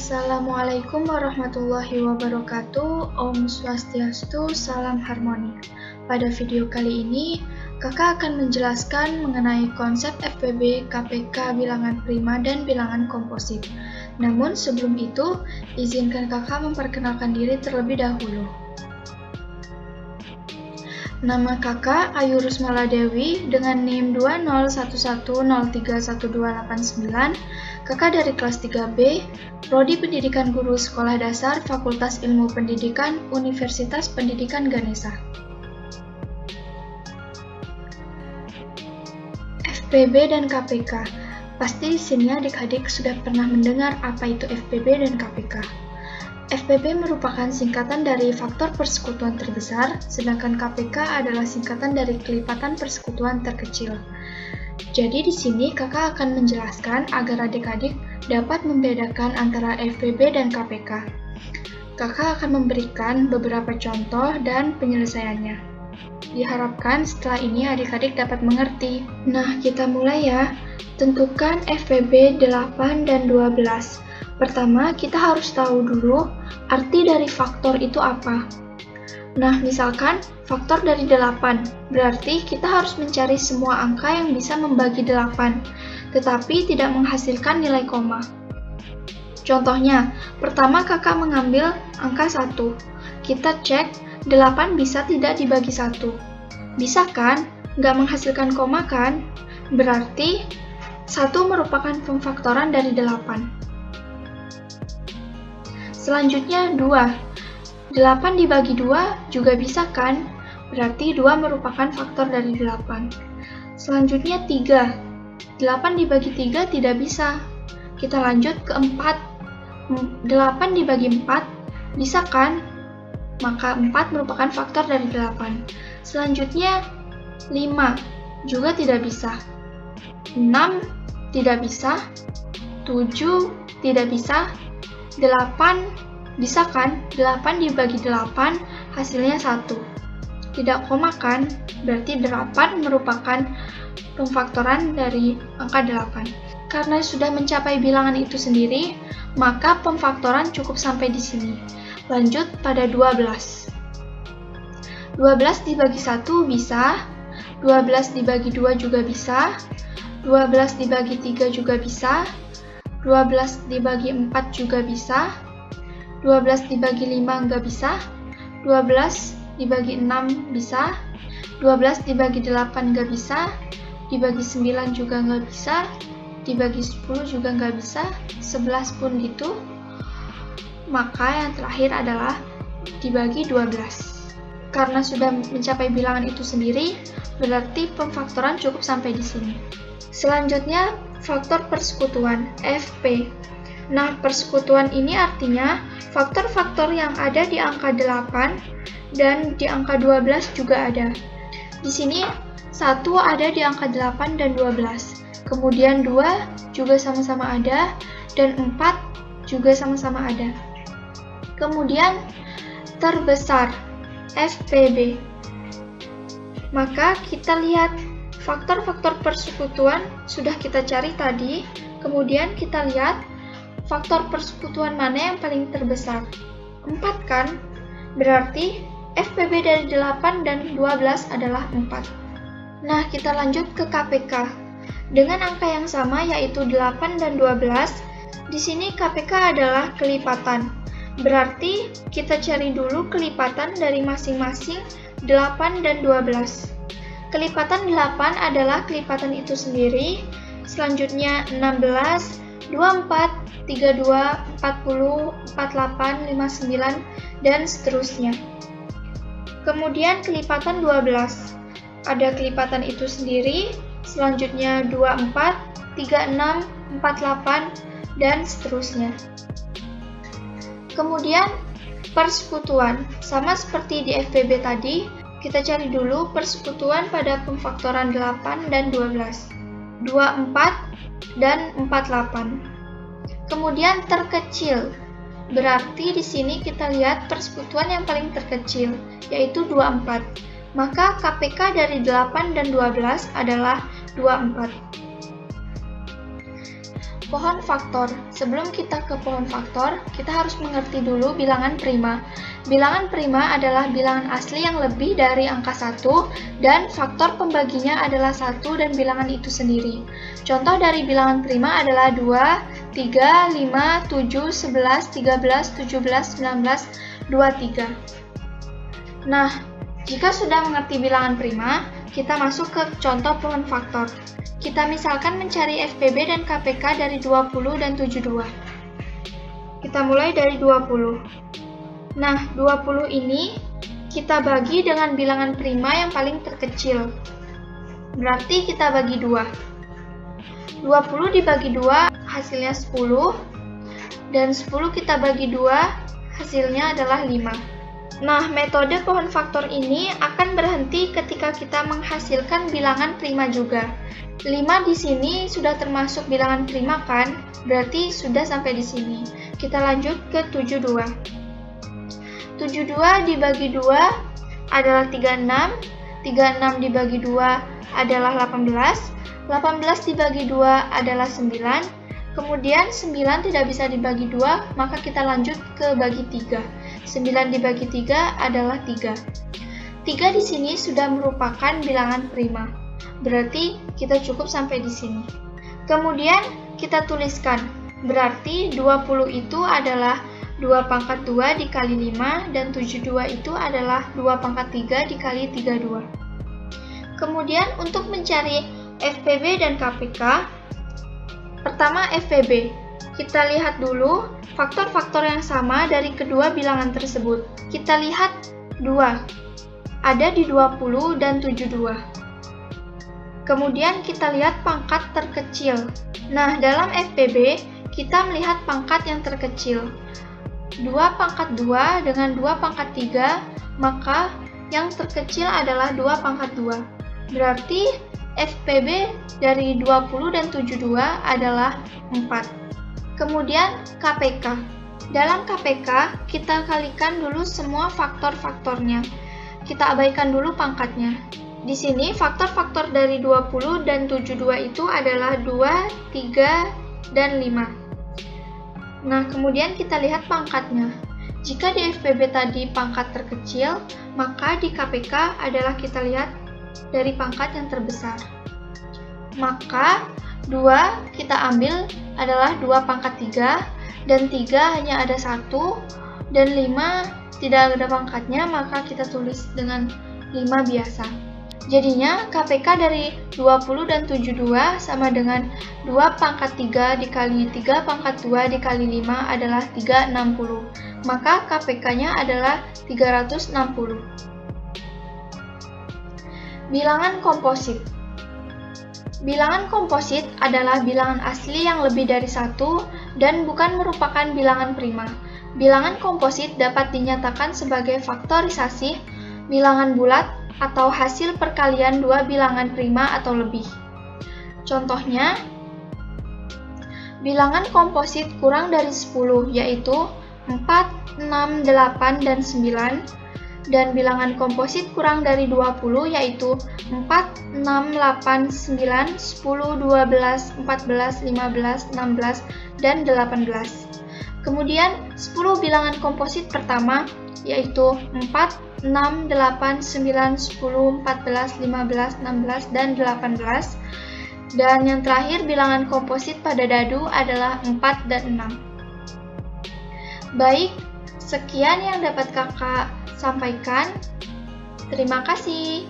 Assalamualaikum warahmatullahi wabarakatuh. Om Swastiastu, salam harmoni. Pada video kali ini, kakak akan menjelaskan mengenai konsep FPB, KPK, bilangan prima, dan bilangan komposit. Namun sebelum itu, izinkan kakak memperkenalkan diri terlebih dahulu. Nama kakak Ayu Rusmala Dewi dengan NIM 20110311289. Kakak dari kelas 3B, Prodi Pendidikan Guru Sekolah Dasar, Fakultas Ilmu Pendidikan, Universitas Pendidikan Ganesha. FPB dan KPK. Pasti di sini adik-adik sudah pernah mendengar apa itu FPB dan KPK. FPB merupakan singkatan dari faktor persekutuan terbesar, sedangkan KPK adalah singkatan dari kelipatan persekutuan terkecil. Jadi di sini kakak akan menjelaskan agar adik-adik dapat membedakan antara FPB dan KPK. Kakak akan memberikan beberapa contoh dan penyelesaiannya. Diharapkan setelah ini adik-adik dapat mengerti. Nah, kita mulai ya. Tentukan FPB 8 dan 12. Pertama, kita harus tahu dulu arti dari faktor itu apa. Nah, misalkan faktor dari 8, berarti kita harus mencari semua angka yang bisa membagi 8, tetapi tidak menghasilkan nilai koma. Contohnya, pertama kakak mengambil angka 1. Kita cek 8 bisa tidak dibagi 1. Bisa kan? Nggak menghasilkan koma kan? Berarti 1 merupakan pemfaktoran dari 8. Selanjutnya 2. 8 dibagi 2 juga bisa kan? Berarti 2 merupakan faktor dari 8. Selanjutnya 3. 8 dibagi 3 tidak bisa. Kita lanjut ke 4. 8 dibagi 4 bisa kan? Maka 4 merupakan faktor dari 8. Selanjutnya 5 juga tidak bisa. 6 tidak bisa. 7 tidak bisa. 8 bisa kan? 8 dibagi 8 hasilnya 1. Tidak koma kan? Berarti 8 merupakan pemfaktoran dari angka 8. Karena sudah mencapai bilangan itu sendiri, maka pemfaktoran cukup sampai di sini. Lanjut pada 12. 12 dibagi 1 bisa. 12 dibagi 2 juga bisa. 12 dibagi 3 juga bisa. 12 dibagi 4 juga bisa. 12 dibagi 5 nggak bisa. 12 dibagi 6 bisa. 12 dibagi 8 nggak bisa. Dibagi 9 juga nggak bisa. Dibagi 10 juga nggak bisa. 11 pun gitu. Maka yang terakhir adalah dibagi 12. Karena sudah mencapai bilangan itu sendiri, berarti pemfaktoran cukup sampai di sini. Selanjutnya, faktor persekutuan, FP. Nah, persekutuan ini artinya faktor-faktor yang ada di angka 8 dan di angka 12 juga ada. Di sini 1 ada di angka 8 dan 12. Kemudian 2 juga sama-sama ada dan 4 juga sama-sama ada. Kemudian terbesar, FPB. Maka kita lihat faktor-faktor persekutuan sudah kita cari tadi, kemudian kita lihat faktor persekutuan mana yang paling terbesar. 4 kan? Berarti FPB dari 8 dan 12 adalah 4. Nah, kita lanjut ke KPK. Dengan angka yang sama yaitu 8 dan 12, di sini KPK adalah kelipatan. Berarti kita cari dulu kelipatan dari masing-masing 8 dan 12. Kelipatan 8 adalah kelipatan itu sendiri, selanjutnya 16, 24, 32, 40, 48, 59, dan seterusnya. Kemudian kelipatan 12, ada kelipatan itu sendiri, selanjutnya 24, 36, 48, dan seterusnya. Kemudian persekutuan, sama seperti di FPB tadi, kita cari dulu persekutuan pada pemfaktoran 8 dan 12. 24 dan 48. Kemudian terkecil. Berarti di sini kita lihat persekutuan yang paling terkecil, yaitu 24. Maka KPK dari 8 dan 12 adalah 24. Pohon faktor. Sebelum kita ke pohon faktor, kita harus mengerti dulu bilangan prima. Bilangan prima adalah bilangan asli yang lebih dari angka 1 dan faktor pembaginya adalah 1 dan bilangan itu sendiri. Contoh dari bilangan prima adalah 2, 3, 5, 7, 11, 13, 17, 19, 23. Nah, jika sudah mengerti bilangan prima, kita masuk ke contoh pohon faktor. Kita misalkan mencari FPB dan KPK dari 20 dan 72. Kita mulai dari 20. Nah, 20 ini kita bagi dengan bilangan prima yang paling terkecil. Berarti kita bagi 2. 20 dibagi 2 hasilnya 10. Dan 10 kita bagi 2 hasilnya adalah 5. Nah, metode pohon faktor ini akan berhenti ketika kita menghasilkan bilangan prima juga. 5 di sini sudah termasuk bilangan prima kan? Berarti sudah sampai di sini. Kita lanjut ke 72. 72 dibagi 2 adalah 36. 36 dibagi 2 adalah 18. 18 dibagi 2 adalah 9. Kemudian 9 tidak bisa dibagi 2, maka kita lanjut ke bagi 3. 9 dibagi 3 adalah 3. 3 di sini sudah merupakan bilangan prima. Berarti kita cukup sampai di sini. Kemudian kita tuliskan. Berarti 20 itu adalah 2 pangkat 2 dikali 5 dan 72 itu adalah 2 pangkat 3 dikali 32. Kemudian untuk mencari FPB dan KPK, pertama FPB. Kita lihat dulu faktor-faktor yang sama dari kedua bilangan tersebut. Kita lihat 2. Ada di 20 dan 72. Kemudian kita lihat pangkat terkecil. Nah, dalam FPB, kita melihat pangkat yang terkecil. 2 pangkat 2 dengan 2 pangkat 3, maka yang terkecil adalah 2 pangkat 2. Berarti FPB dari 20 dan 72 adalah 4. Kemudian KPK. Dalam KPK, kita kalikan dulu semua faktor-faktornya. Kita abaikan dulu pangkatnya. Di sini faktor-faktor dari 20 dan 72 itu adalah 2, 3, dan 5. Nah, kemudian kita lihat pangkatnya. Jika di FPB tadi pangkat terkecil, maka di KPK adalah kita lihat dari pangkat yang terbesar. Maka 2 kita ambil adalah 2 pangkat 3, dan 3 hanya ada 1, dan 5 tidak ada pangkatnya, maka kita tulis dengan 5 biasa. Jadinya KPK dari 20 dan 72 sama dengan 2 pangkat 3 dikali 3 pangkat 2 dikali 5 adalah 360. Maka KPK-nya adalah 360. Bilangan komposit. Bilangan komposit adalah bilangan asli yang lebih dari 1 dan bukan merupakan bilangan prima. Bilangan komposit dapat dinyatakan sebagai faktorisasi, bilangan bulat, atau hasil perkalian dua bilangan prima atau lebih. Contohnya, bilangan komposit kurang dari 10 yaitu 4, 6, 8, dan 9, dan bilangan komposit kurang dari 20 yaitu 4, 6, 8, 9, 10, 12, 14, 15, 16, dan 18. Kemudian 10 bilangan komposit pertama yaitu 4, 6, 8, 9, 10, 14, 15, 16, dan 18. Dan yang terakhir bilangan komposit pada dadu adalah 4 dan 6. Baik, sekian yang dapat kakak sampaikan. Terima kasih.